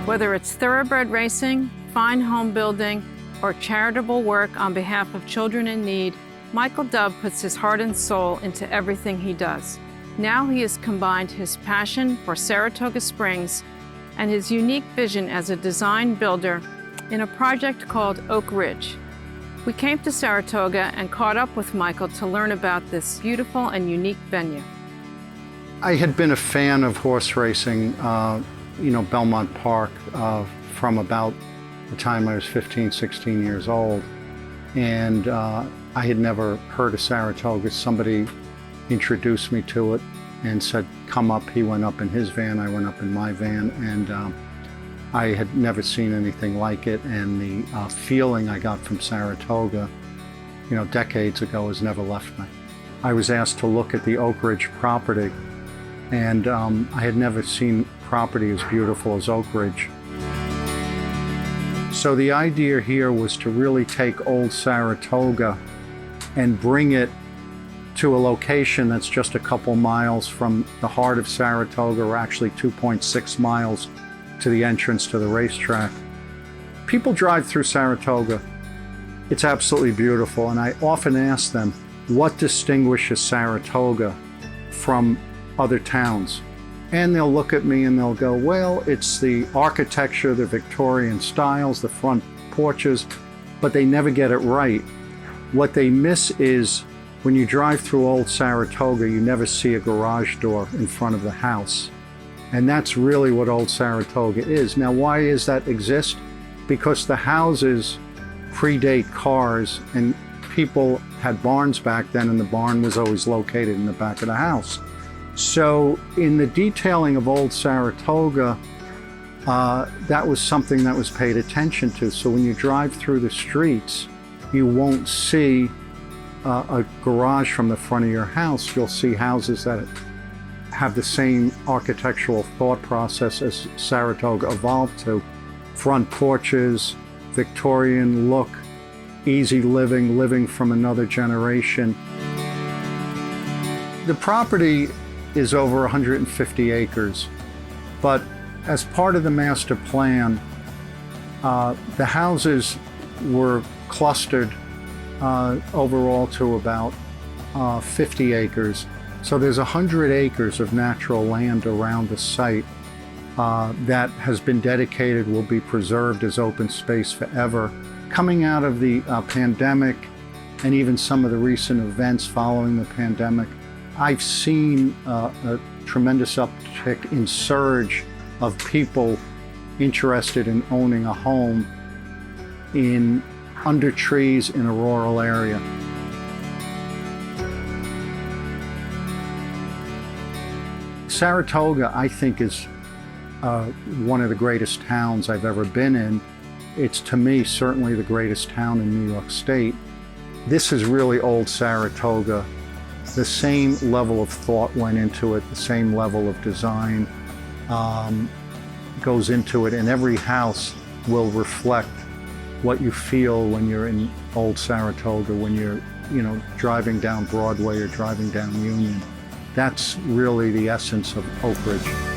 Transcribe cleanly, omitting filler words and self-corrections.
Whether it's thoroughbred racing, fine home building, or charitable work on behalf of children in need, Michael Dubb puts his heart and soul into everything he does. Now he has combined his passion for Saratoga Springs and his unique vision as a design builder in a project called Oak Ridge. We came to Saratoga and caught up with Michael to learn about this beautiful and unique venue. I had been a fan of horse racing, Belmont Park, from about the time I was 15, 16 years old. And I had never heard of Saratoga. Somebody introduced me to it and said, come up. He went up in his van, I went up in my van, and I had never seen anything like it. And the feeling I got from Saratoga, decades ago has never left me. I was asked to look at the Oak Ridge property, and I had never seen property as beautiful as Oak Ridge. So the idea here was to really take old Saratoga and bring it to a location that's just a couple miles from the heart of Saratoga, or actually 2.6 miles to the entrance to the racetrack. People drive through Saratoga. It's absolutely beautiful, and I often ask them, what distinguishes Saratoga from other towns? And they'll look at me and they'll go, well, it's the architecture, the Victorian styles, the front porches, but they never get it right. What they miss is, when you drive through old Saratoga, you never see a garage door in front of the house. And that's really what old Saratoga is. Now, why does that exist? Because the houses predate cars, and people had barns back then, and the barn was always located in the back of the house. So in the detailing of old Saratoga, that was something that was paid attention to. So when you drive through the streets, you won't see a garage from the front of your house. You'll see houses that have the same architectural thought process as Saratoga evolved to. Front porches, Victorian look, easy living from another generation. The property is over 150 acres, but as part of the master plan, the houses were clustered overall to about 50 acres. So there's 100 acres of natural land around the site that has been dedicated, will be preserved as open space forever. Coming out of the pandemic, and even some of the recent events following the pandemic, I've seen a tremendous uptick in surge of people interested in owning a home under trees in a rural area. Saratoga, I think, is one of the greatest towns I've ever been in. It's, to me, certainly the greatest town in New York State. This is really old Saratoga. The same level of thought went into it, the same level of design goes into it, and every house will reflect what you feel when you're in old Saratoga, when you're driving down Broadway or driving down Union. That's really the essence of Oak Ridge.